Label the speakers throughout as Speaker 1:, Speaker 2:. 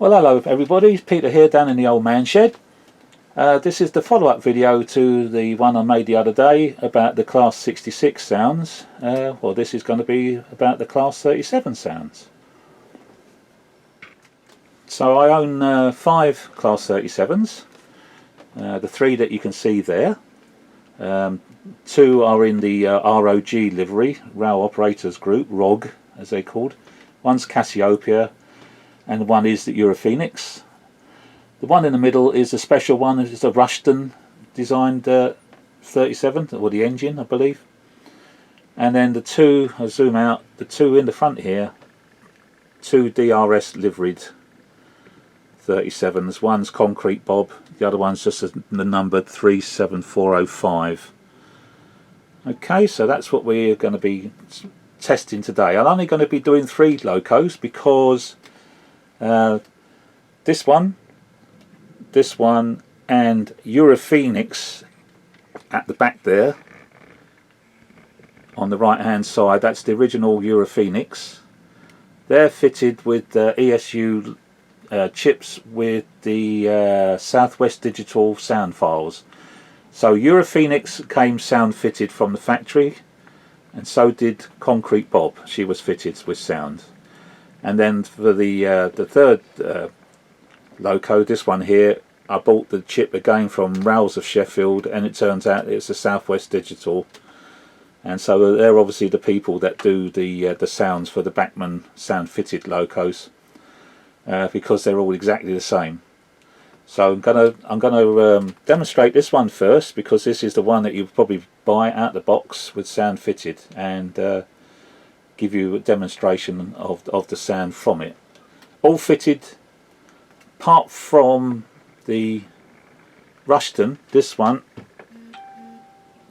Speaker 1: Well, hello everybody, Peter here down in the old man shed. This is the follow-up video to the one I made the other day about the Class 66 sounds. Well, this is going to be about the Class 37 sounds. So I own 5 Class 37s, the 3 that you can see there. 2 are in the ROG livery, Rail Operators Group, ROG as they're called. One's Cassiopeia and one is the Europhoenix. The one in the middle is a special one. It's a Rushton designed 37, or the engine I believe. And then the 2, I'll zoom out, the 2 in the front here, 2 DRS liveried 37s. One's Concrete Bob, the other one's just the numbered 37405. Okay, so that's what we're going to be testing today. I'm only going to be doing 3 locos because this one, and Europhoenix at the back there on the right hand side, that's the original Europhoenix. They're fitted with ESU chips with the Southwest Digital sound files. So Europhoenix came sound fitted from the factory, and so did Concrete Bob. She was fitted with sound. And then for the third loco, this one here, I bought the chip again from Rails of Sheffield, and it turns out it's a Southwest Digital, and so they're obviously the people that do the sounds for the Bachmann sound fitted locos, because they're all exactly the same. So I'm gonna demonstrate this one first, because this is the one that you probably buy out the box with sound fitted, and give you a demonstration of the sound from it. All fitted, apart from the Rushton, this one,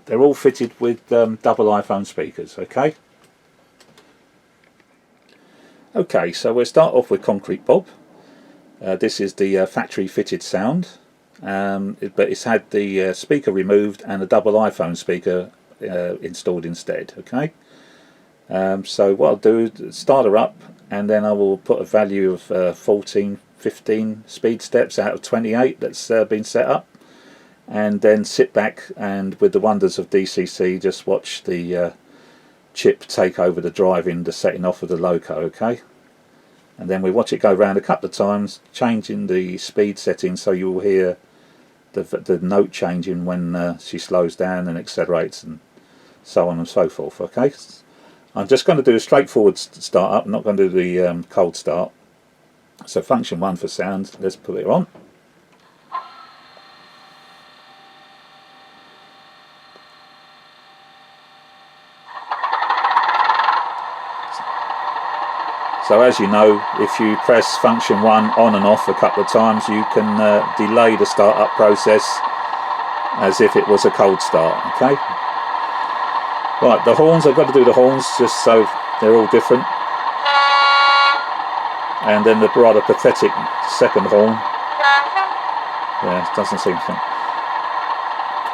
Speaker 1: they're all fitted with double iPhone speakers. Okay, so we'll start off with Concrete Bob. This is the factory fitted sound, but it's had the speaker removed and a double iPhone speaker installed instead. Okay. So what I'll do is start her up, and then I will put a value of 14, 15 speed steps out of 28 that's been set up, and then sit back and, with the wonders of DCC, just watch the chip take over the driving, the setting off of the loco. Okay, and then we watch it go round a couple of times, changing the speed setting, so you will hear the note changing when she slows down and accelerates, and so on and so forth. Okay. I'm just going to do a straightforward start up, I'm not going to do the cold start. So function 1 for sound, let's put it on. So as you know, if you press function 1 on and off a couple of times, you can delay the start up process as if it was a cold start. Okay. Right, the horns, I've got to do the horns just so they're all different. And then the rather pathetic second horn. Yeah, it doesn't seem to.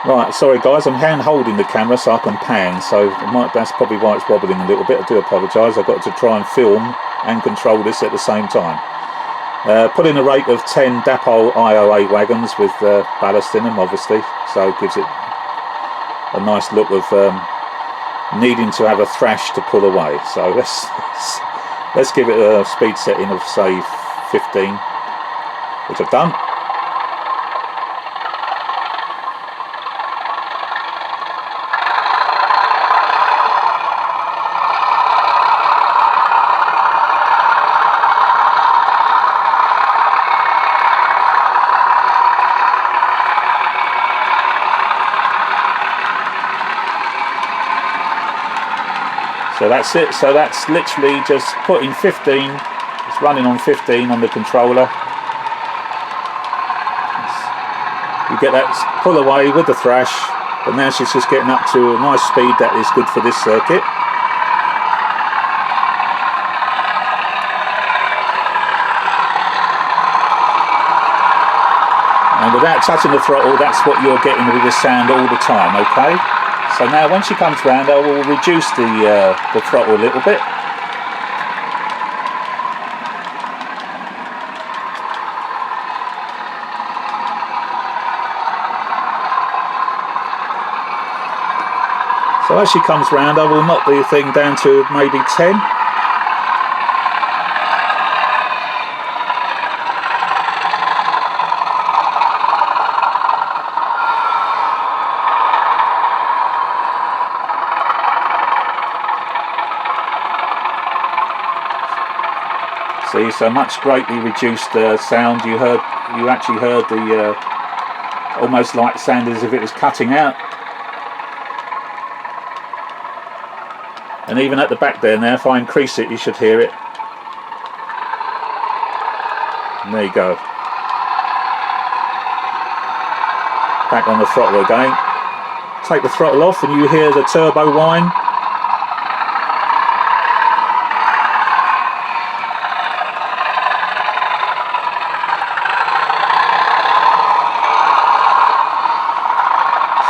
Speaker 1: Right, sorry guys, I'm hand holding the camera so I can pan, so that's probably why it's wobbling a little bit. I do apologise, I've got to try and film and control this at the same time. Put in a rate of 10 Dapol IO8 wagons with ballast in them, obviously, so it gives it a nice look of needing to have a thrash to pull away. So let's give it a speed setting of say 15, which I've done. So that's it, so that's literally just putting 15, it's running on 15 on the controller. You get that pull away with the thrash, but now she's just getting up to a nice speed that is good for this circuit. And without touching the throttle, that's what you're getting with the sound all the time. Okay. So now when she comes round, I will reduce the throttle a little bit. So as she comes round, I will knock the thing down to maybe 10. See, so much greatly reduced sound. You actually heard the almost like sound as if it was cutting out. And even at the back there now, if I increase it, you should hear it. And there you go. Back on the throttle again. Take the throttle off and you hear the turbo whine.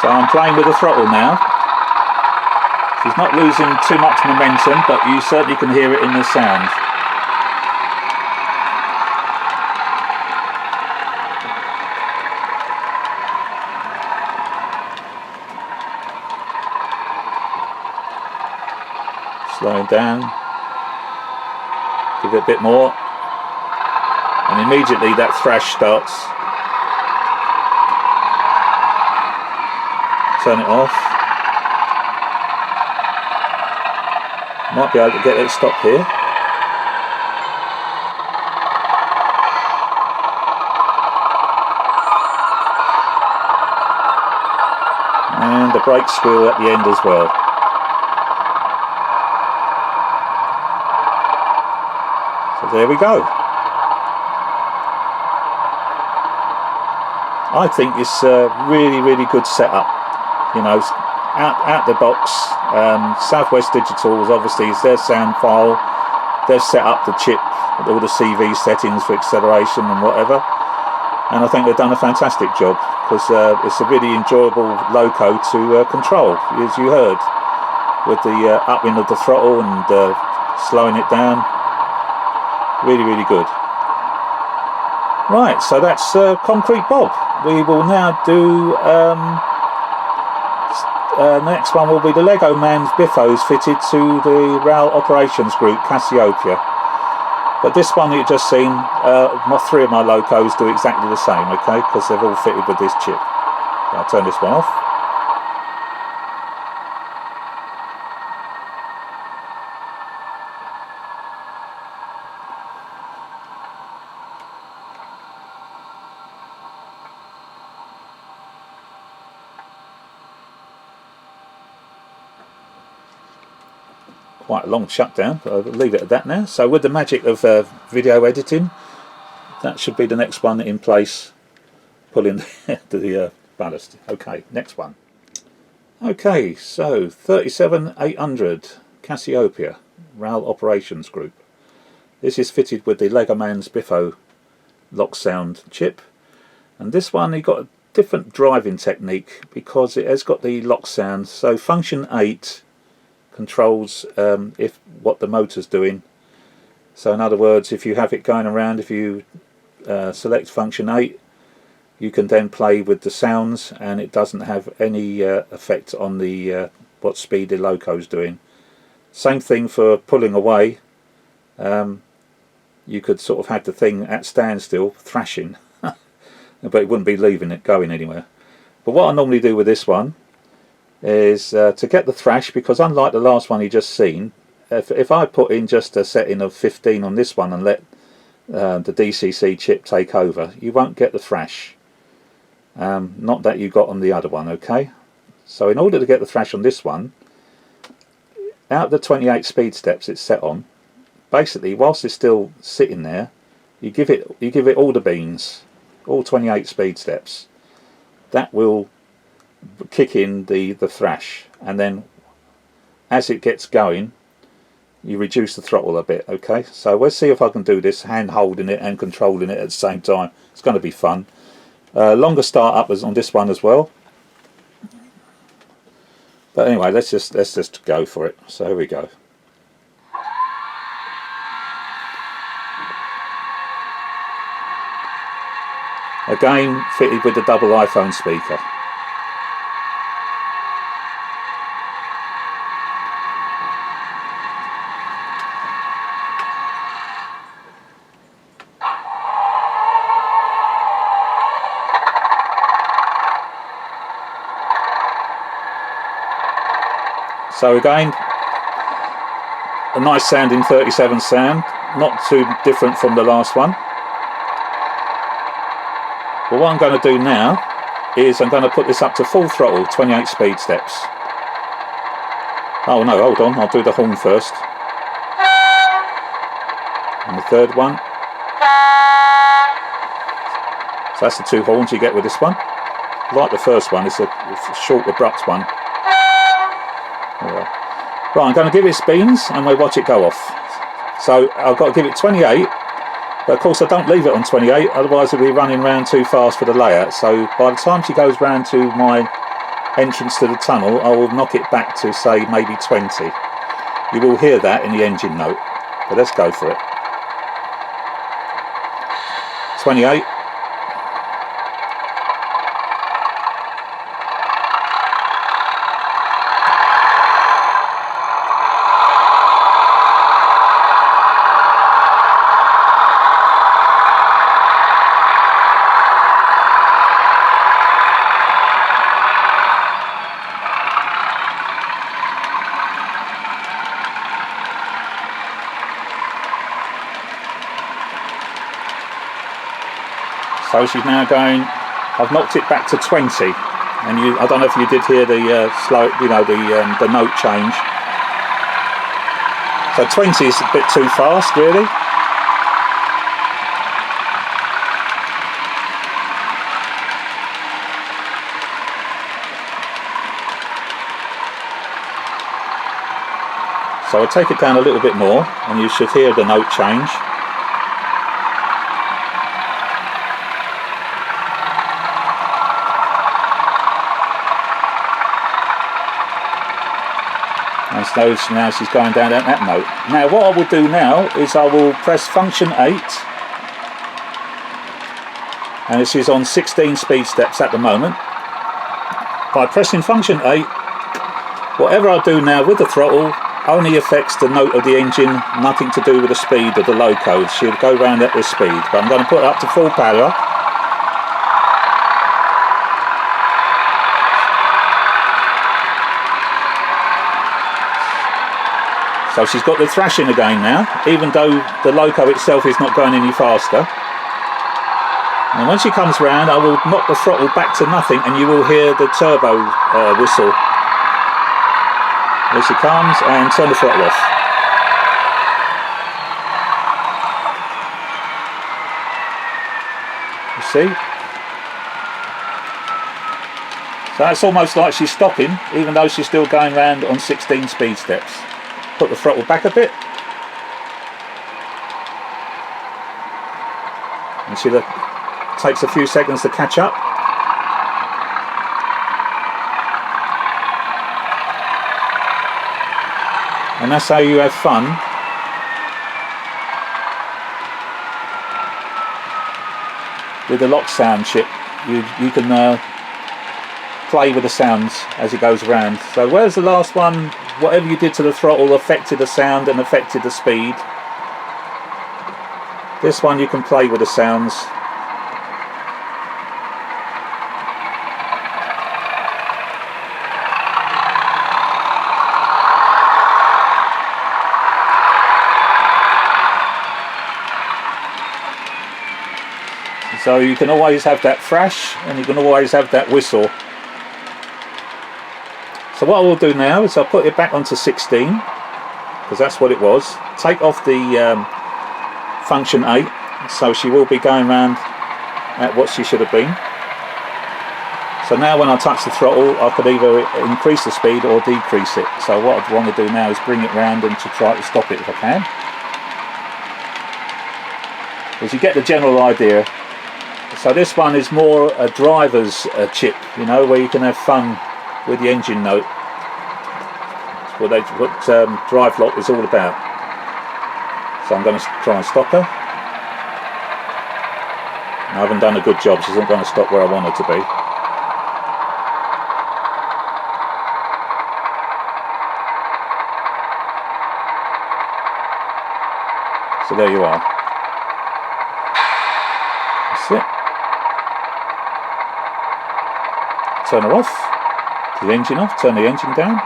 Speaker 1: So I'm playing with the throttle now. She's not losing too much momentum, but you certainly can hear it in the sound. Slowing down. Give it a bit more. And immediately that thrash starts. Turn it off. Might be able to get it to stop here. And the brake squeal at the end as well. So there we go. I think it's a really, really good setup. You know, out the box. Southwest Digital obviously is their sound file. They've set up the chip, all the CV settings for acceleration and whatever, and I think they've done a fantastic job because it's a really enjoyable loco to control, as you heard, with the upping of the throttle and slowing it down. Really, really good. Right, so that's Concrete Bob. We will now do. Next one will be the Lego Man's Biffos fitted to the RAL Operations Group Cassiopeia. But this one you've just seen, three of my locos do exactly the same, okay, because they've all fitted with this chip. So I'll turn this one off. Quite a long shutdown, but I'll leave it at that now. So with the magic of video editing, that should be the next one in place, pulling the ballast. Okay, next one. Okay, so 37800 Cassiopeia RAL Operations Group. This is fitted with the Lego Man's Biffo lock sound chip, and this one you've got a different driving technique because it has got the lock sound. So function 8 controls if what the motor's doing. So in other words, if you have it going around, if you select function 8, you can then play with the sounds and it doesn't have any effect on the what speed the loco's doing. Same thing for pulling away. You could sort of have the thing at standstill thrashing but it wouldn't be leaving it going anywhere. But what I normally do with this one is to get the thrash, because unlike the last one you just seen, if I put in just a setting of 15 on this one and let the DCC chip take over, you won't get the thrash, not that you got on the other one. Okay, so in order to get the thrash on this one, out of the 28 speed steps it's set on, basically whilst it's still sitting there, you give it all the beans, all 28 speed steps. That will kick in the thrash, and then as it gets going you reduce the throttle a bit. Okay, so let's see if I can do this hand holding it and controlling it at the same time. It's going to be fun. Longer start up as on this one as well, but anyway, let's just go for it. So here we go. Again fitted with the double iPhone speaker. So again, a nice sounding 37 sound, not too different from the last one. But what I'm going to do now is I'm going to put this up to full throttle, 28 speed steps. Oh no, hold on, I'll do the horn first. And the third one. So that's the two horns you get with this one. Like the first one, it's a short, abrupt one. Right, I'm going to give it spins and we'll watch it go off. So I've got to give it 28, but of course I don't leave it on 28, otherwise it'll be running round too fast for the layout. So by the time she goes round to my entrance to the tunnel, I will knock it back to say maybe 20. You will hear that in the engine note, but let's go for it. 28. So she's now going, I've knocked it back to 20, and I don't know if you did hear the slow, the note change. So 20 is a bit too fast, really. So I'll take it down a little bit more, and you should hear the note change. And so now she's going down at that note. Now what I will do now is I will press function 8, and this is on 16 speed steps at the moment. By pressing function 8, whatever I do now with the throttle only affects the note of the engine, nothing to do with the speed of the loco. She'll go round at this speed, but I'm going to put it up to full power. So she's got the thrashing again now, even though the loco itself is not going any faster. And when she comes round, I will knock the throttle back to nothing and you will hear the turbo whistle. There she comes, and turn the throttle off. You see? So it's almost like she's stopping, even though she's still going round on 16 speed steps. Put the throttle back a bit, and see that takes a few seconds to catch up. And that's how you have fun with the lock sound chip. You can play with the sounds as it goes around. So whereas the last one, whatever you did to the throttle affected the sound and affected the speed, this one you can play with the sounds. So you can always have that thrash and you can always have that whistle. So what I will do now is I'll put it back onto 16, because that's what it was. Take off the function 8, so she will be going round at what she should have been. So now when I touch the throttle, I could either increase the speed or decrease it. So what I'd want to do now is bring it round and to try to stop it if I can. Because you get the general idea. So this one is more a driver's chip, you know, where you can have fun with the engine note. That's what Drive Lock is all about. So I'm going to try and stop her. I haven't done a good job, so she's not going to stop where I want her to be. So there you are. That's it. Turn her off. The engine off. Turn the engine down.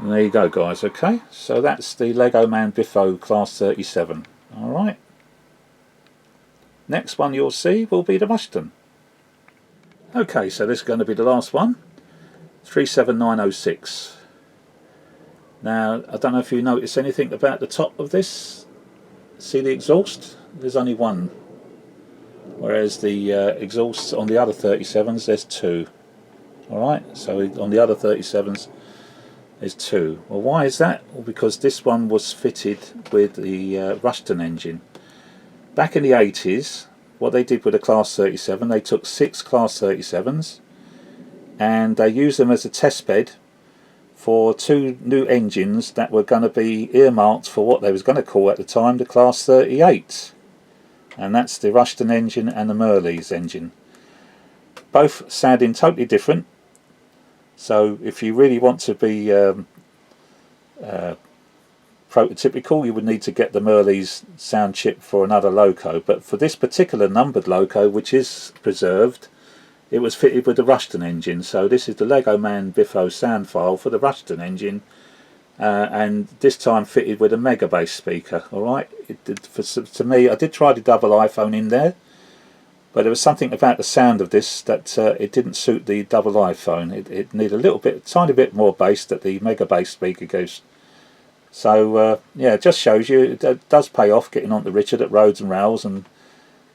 Speaker 1: And there you go, guys. Okay, so that's the Legoman Biffo Class 37. Alright. Next one you'll see will be the Rushton. Okay, so this is going to be the last one. 37906. Now, I don't know if you notice anything about the top of this. See the exhaust? There's only one. Whereas the exhausts on the other 37s, there's two. Alright, so on the other 37s, there's two. Well, why is that? Well, because this one was fitted with the Rushton engine. Back in the 80s, what they did with a Class 37, they took 6 Class 37s and they used them as a test bed for 2 new engines that were going to be earmarked for what they was going to call at the time the Class 38. And that's the Rushton engine and the Merleys engine. Both sounding totally different. So if you really want to be prototypical, you would need to get the Merleys sound chip for another loco. But for this particular numbered loco, which is preserved, it was fitted with the Rushton engine. So this is the Legoman Biffo sound file for the Rushton engine, and this time fitted with a Mega Bass speaker. Alright, to me, I did try the double iPhone in there, but there was something about the sound of this that it didn't suit the double iPhone. It needed a little bit, tiny bit more bass that the Mega Bass speaker gives. So yeah, it just shows you it does pay off getting on to Richard at Roads and Rails and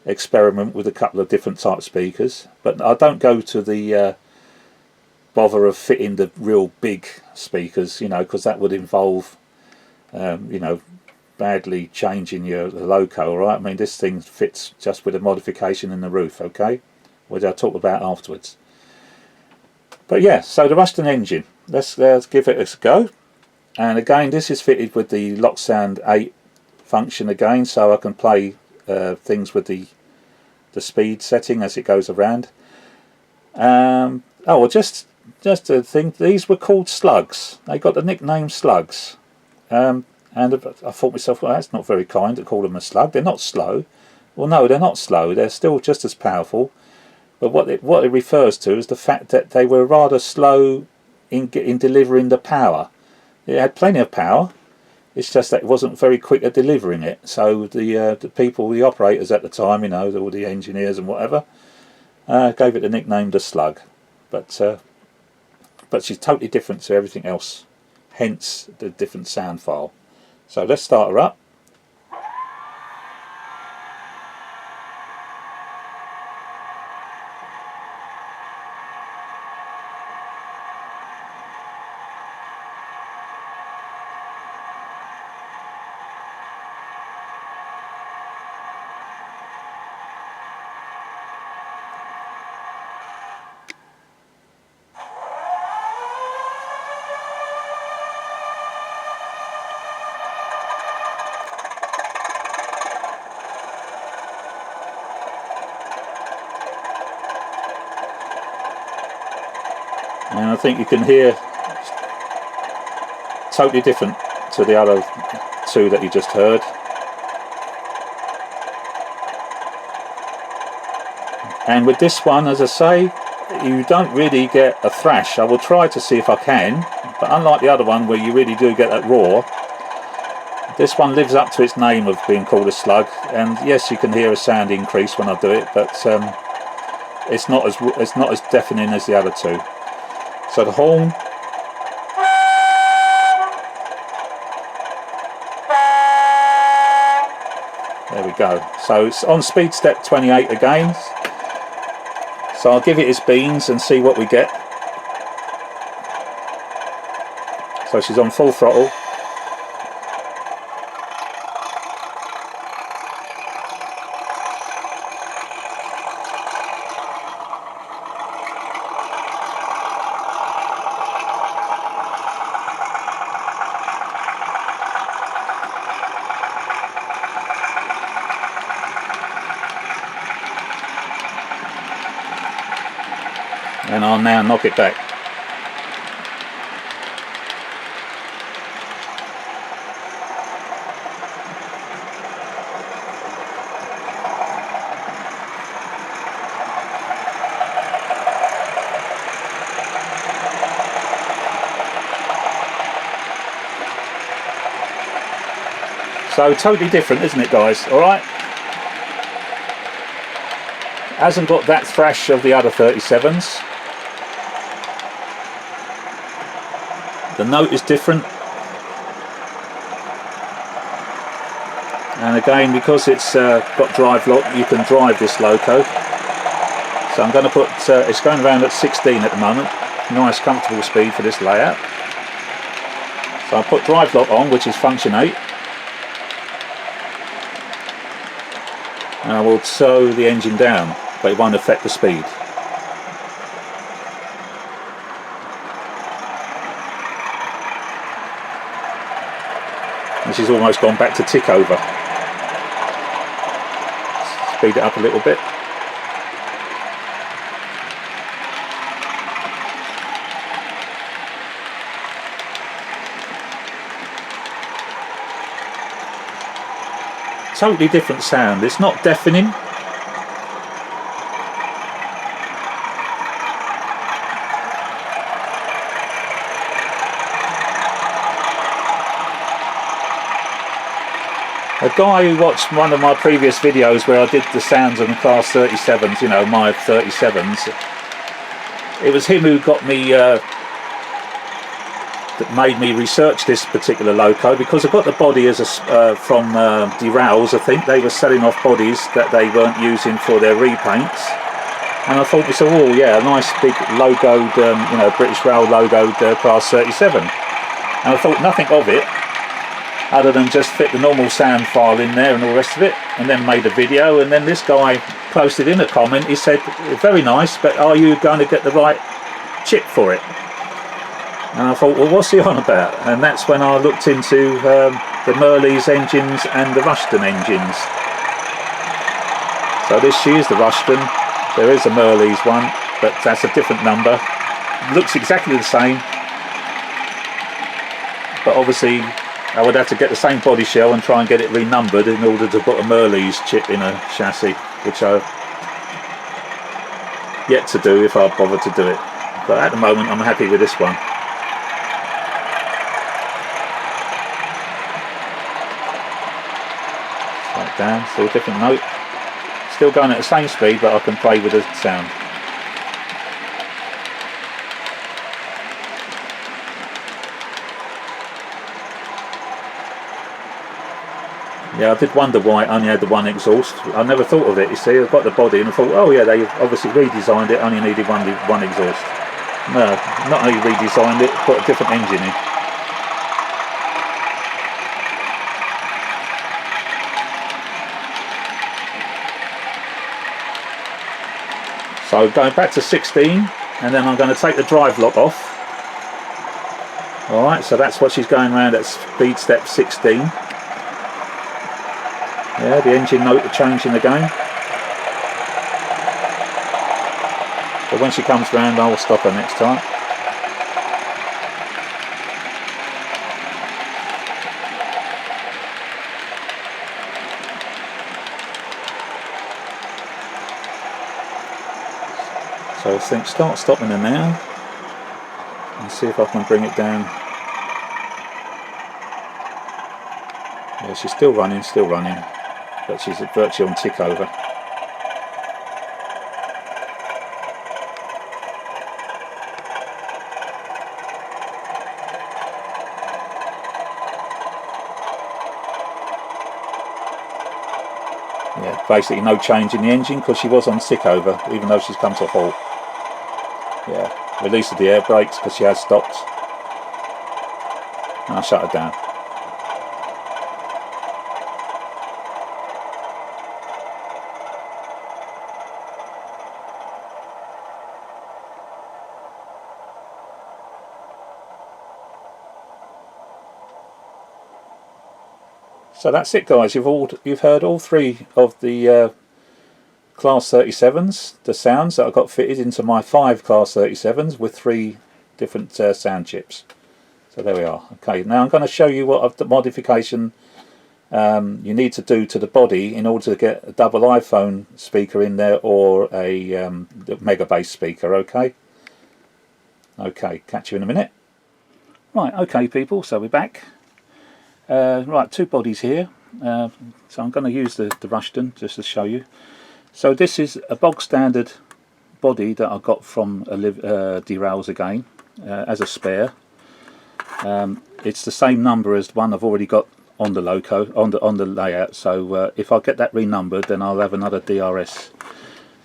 Speaker 1: experiment with a couple of different type speakers. But I don't go to the bother of fitting the real big speakers, you know, because that would involve you know, badly changing the loco. Right, I mean, this thing fits just with a modification in the roof, okay, which I'll talk about afterwards. But yeah, so the Rushton engine, let's give it a go. And again, this is fitted with the Locksound 8 function again, so I can play things with the speed setting as it goes around. Oh, well, just a thing, these were called slugs. They got the nickname slugs. And I thought to myself, well, that's not very kind to call them a slug. They're not slow. Well, no, they're not slow. They're still just as powerful. But what it refers to is the fact that they were rather slow in delivering the power. It had plenty of power. It's just that it wasn't very quick at delivering it. So the people, the operators at the time, you know, all the engineers and whatever, gave it the nickname the Slug. But she's totally different to everything else. Hence the different sound file. So let's start her up. And I think you can hear totally different to the other two that you just heard. And with this one, as I say, you don't really get a thrash. I will try to see if I can, but unlike the other one where you really do get that roar, this one lives up to its name of being called a slug. And yes, you can hear a sound increase when I do it, but it's not as deafening as the other two. So the horn, there we go. So it's on speed step 28 again. So I'll give it its beans and see what we get. So she's on full throttle. And I'll now knock it back. So totally different, isn't it, guys? Alright? Hasn't got that thrash of the other 37s. The note is different. And again, because it's got drive lock, you can drive this loco. So I'm going to put, it's going around at 16 at the moment. Nice comfortable speed for this layout. So I'll put drive lock on, which is function 8. And I will slow the engine down, but it won't affect the speed. This has almost gone back to tick over. Speed it up a little bit. Totally different sound. It's not deafening. A guy who watched one of my previous videos where I did the sounds on the Class 37s, you know, my 37s, it was him who got me, that made me research this particular loco, because I got the body as a, from Derails. I think they were selling off bodies that they weren't using for their repaints, and I thought, oh yeah, a nice big logoed, you know, British Rail logoed Class 37, and I thought nothing of it other than just fit the normal sound file in there and all the rest of it, and then made a video. And then this guy posted in a comment, he said, very nice, but are you going to get the right chip for it? And I thought, well, what's he on about? And that's when I looked into the Merleys engines and the Rushton engines. So this, she is the Rushton. There is a Merleys one, but that's a different number. Looks exactly the same, but obviously I would have to get the same body shell and try and get it renumbered in order to put a Merleys chip in a chassis, which I've yet to do if I bother to do it. But at the moment I'm happy with this one. Right down, still a different note. Still going at the same speed, but I can play with the sound. Yeah, I did wonder why it only had the one exhaust. I never thought of it, you see. I got the body and I thought, oh yeah, they obviously redesigned it, only needed one exhaust. No, not only redesigned it, put a different engine in. So going back to 16, and then I'm going to take the drive lock off. Alright, so that's what she's going around at speed step 16. Yeah, the engine note are changing again. But when she comes round, I will stop her next time. So I think start stopping her now and see if I can bring it down. Yeah, she's still running, but she's virtually on tick over. Yeah, basically no change in the engine because she was on tick over, even though she's come to a halt. Yeah, release of the air brakes because she has stopped. And I'll shut her down. So that's it, guys. You've heard all three of the Class 37s, the sounds that I got fitted into my 5 Class 37s with 3 different sound chips. So there we are. Okay, now I'm going to show you what of the modification you need to do to the body in order to get a double iPhone speaker in there or a Mega Bass speaker. Okay. Okay, catch you in a minute. Right, okay people, so we're back. Right, 2 bodies here. So I'm going to use the Rushton just to show you. So this is a bog standard body that I got from Derails again as a spare. It's the same number as the one I've already got on the loco, on the layout. So if I get that renumbered, then I'll have another DRS.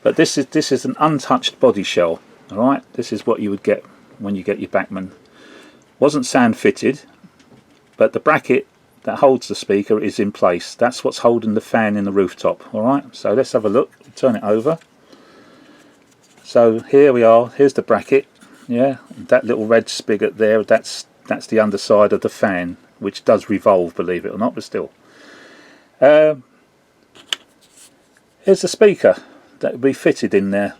Speaker 1: But this is an untouched body shell. All right, this is what you would get when you get your Bachmann. Wasn't sand fitted, but the bracket that holds the speaker is in place. That's what's holding the fan in the rooftop. All right, so let's have a look. Turn it over. So here we are. Here's the bracket. Yeah, that little red spigot there. That's the underside of the fan, which does revolve, believe it or not, but still. Here's the speaker that will be fitted in there.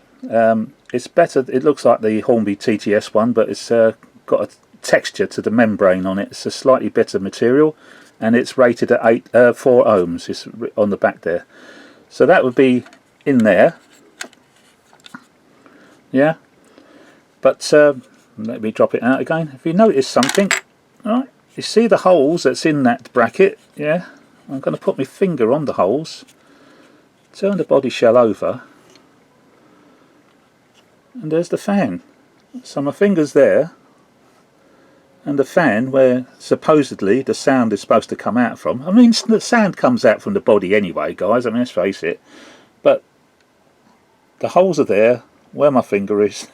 Speaker 1: It's better. It looks like the Hornby TTS one, but it's got a texture to the membrane on it. It's a slightly better material, and it's rated at 4 ohms. It's on the back there. So that would be in there. Yeah. But let me drop it out again. If you notice something, all right, you see the holes that's in that bracket. Yeah. I'm going to put my finger on the holes. Turn the body shell over. And there's the fan. So my finger's there, and the fan where supposedly the sound is supposed to come out from. I mean, the sound comes out from the body anyway, guys. I mean, let's face it. But the holes are there where my finger is,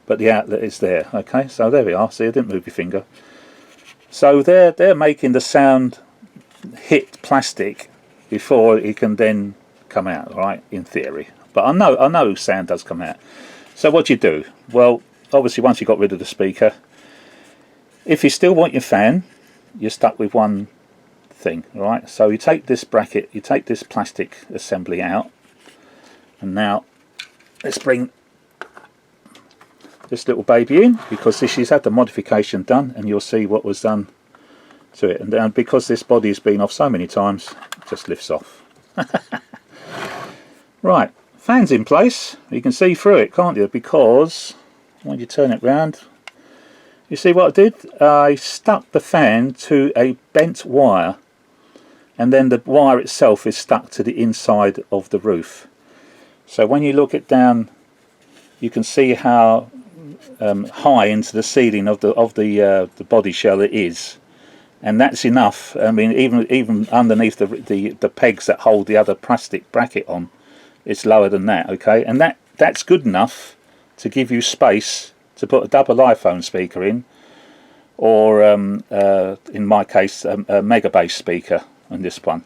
Speaker 1: but the outlet is there. Okay, so there we are. See, I didn't move your finger. So they're making the sound hit plastic before it can then come out, right? In theory, but I know sound does come out. So what do you do? Well, obviously once you got rid of the speaker, if you still want your fan, you're stuck with one thing, right? So you take this bracket, you take this plastic assembly out, and now let's bring this little baby in, because she's had the modification done, and you'll see what was done to it. And then because this body has been off so many times, it just lifts off. Right. Fan's in place. You can see through it, can't you? Because when you turn it round, you see what I did? I stuck the fan to a bent wire, and then the wire itself is stuck to the inside of the roof. So when you look it down, you can see how high into the ceiling of the body shell it is, and that's enough. I mean, even underneath the pegs that hold the other plastic bracket on, it's lower than that, okay? And that's good enough to give you space to put a double iPhone speaker in, or in my case, a mega bass speaker on this one.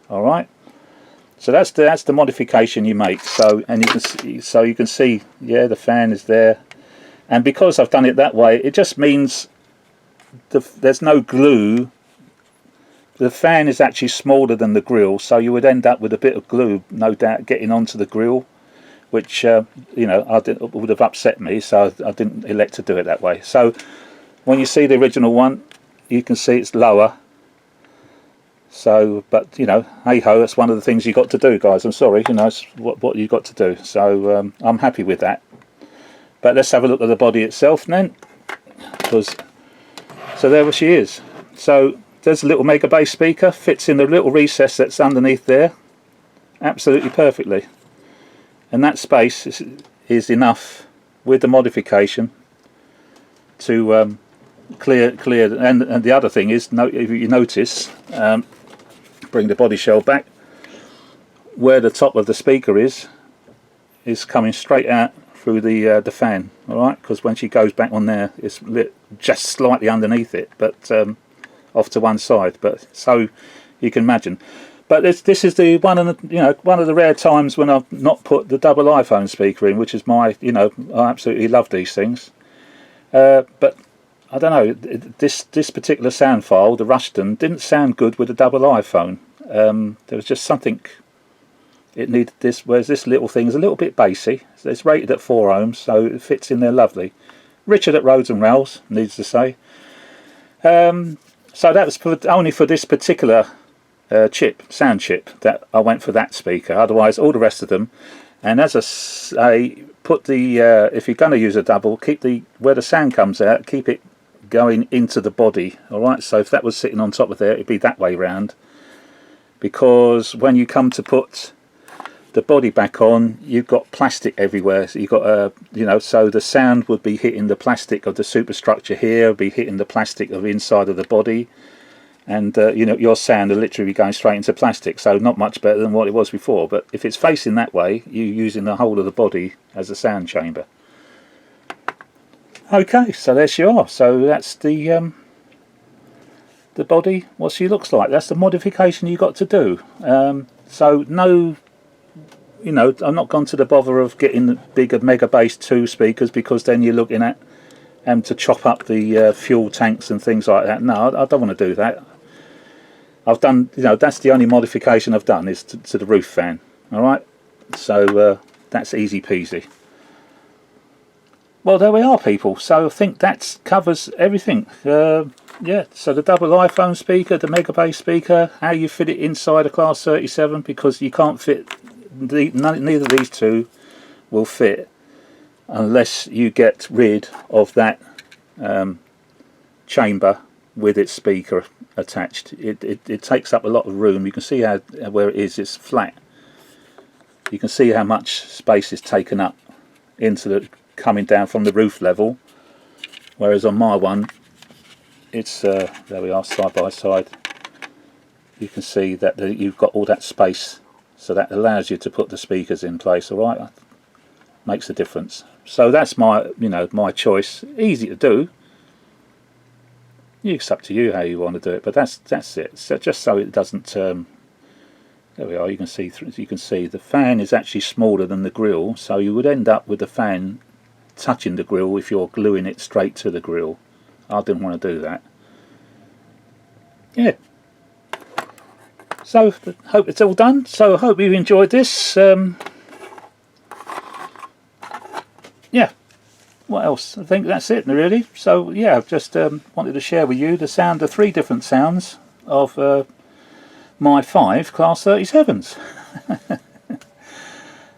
Speaker 1: All right. So that's the modification you make. So you can see, yeah, the fan is there, and because I've done it that way, it just means there's no glue. The fan is actually smaller than the grill, so you would end up with a bit of glue, no doubt, getting onto the grill, which you know, would have upset me, so I didn't elect to do it that way. So when you see the original one, you can see it's lower. So, but you know, hey ho, that's one of the things you got to do, guys. I'm sorry, you know, it's what you got to do. So I'm happy with that. But let's have a look at the body itself then, because so there she is. So there's a little mega bass speaker, fits in the little recess that's underneath there, absolutely perfectly. And that space is enough with the modification to clear. And the other thing is, if you notice, bring the body shell back, where the top of the speaker is coming straight out through the fan. All right, because when she goes back on there, it's lit just slightly underneath it, but off to one side. But so you can imagine. But this is the one of the rare times when I've not put the double iPhone speaker in, which is my, you know, I absolutely love these things. But I don't know, this particular sound file, the Rushton, didn't sound good with a double iPhone. There was just something. It needed this, whereas this little thing is a little bit bassy. It's rated at 4 ohms, so it fits in there lovely. Richard at Rhodes and Rails, needs to say. So that was only for this particular sound chip, that I went for that speaker. Otherwise, all the rest of them. And as I say, put the if you're going to use a double, keep where the sound comes out, keep it going into the body. All right. So if that was sitting on top of there, it'd be that way round. because when you come to put the body back on, you've got plastic everywhere. So you've got you know, so the sound would be hitting the plastic of the superstructure here, be hitting the plastic of the inside of the body, and you know, your sound will literally be going straight into plastic. So not much better than what it was before. But if it's facing that way, you're using the whole of the body as a sound chamber. Okay, so there she are. So that's the body, what she looks like. That's the modification you got to do. So no, you know, I'm not gone to the bother of getting the bigger Megabass 2 speakers, because then you're looking at to chop up the fuel tanks and things like that. No, I don't want to do that. I've done, you know, that's the only modification I've done is to the roof fan. All right, so that's easy peasy. Well, there we are, people. So I think that covers everything. Yeah, so the double iPhone speaker, the Megabass speaker, how you fit it inside a Class 37, because you can't fit, neither of these two will fit unless you get rid of that chamber with its speaker attached. It takes up a lot of room. You can see how where it is, it's flat. You can see how much space is taken up into the coming down from the roof level, whereas on my one it's there we are, side by side. You can see that you've got all that space, so that allows you to put the speakers in place. All right, makes a difference. So that's my, you know, my choice. Easy to do. It's up to you how you want to do it, but that's it. So just so it doesn't. There we are. You can see the fan is actually smaller than the grill, so you would end up with the fan touching the grill if you're gluing it straight to the grill. I didn't want to do that. Yeah. So hope it's all done. So I hope you enjoyed this. Yeah. What else? I think that's it really. So yeah, I've just wanted to share with you the sound, the 3 different sounds of my 5 Class 37s.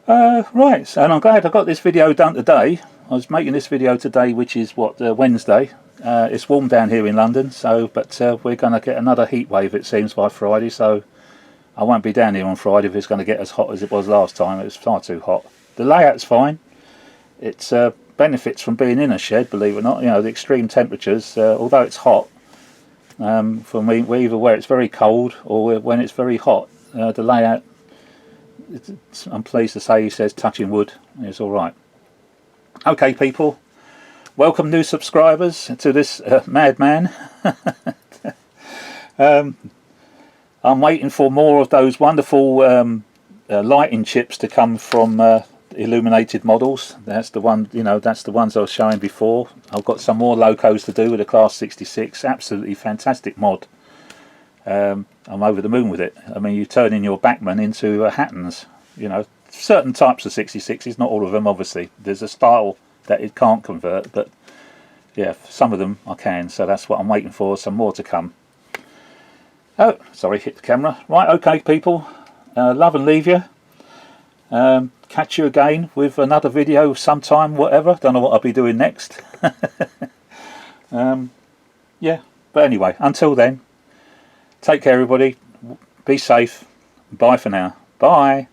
Speaker 1: Right, and I'm glad I got this video done today. I was making this video today, which is what, Wednesday. It's warm down here in London, so but we're going to get another heat wave, it seems, by Friday. So I won't be down here on Friday if it's going to get as hot as it was last time. It was far too hot. The layout's fine. It's benefits from being in a shed, believe it or not. You know, the extreme temperatures, although it's hot, for me, either where it's very cold or when it's very hot, the layout, I'm pleased to say, he says, touching wood, it's all right. Okay, people, welcome new subscribers to this madman. I'm waiting for more of those wonderful lighting chips to come from illuminated models. That's the one, you know, that's the ones I was showing before. I've got some more locos to do with the Class 66. Absolutely fantastic mod. I'm over the moon with it. I mean, you turn in your Bachmann into Hattons. You know, certain types of 66s, not all of them obviously. There's a style that it can't convert, but yeah, some of them I can, so that's what I'm waiting for. Some more to come. Oh, sorry, hit the camera. Right, okay, people, love and leave you. Catch you again with another video sometime, whatever. Don't know what I'll be doing next. Yeah, but anyway, until then, take care everybody, be safe, bye for now, bye.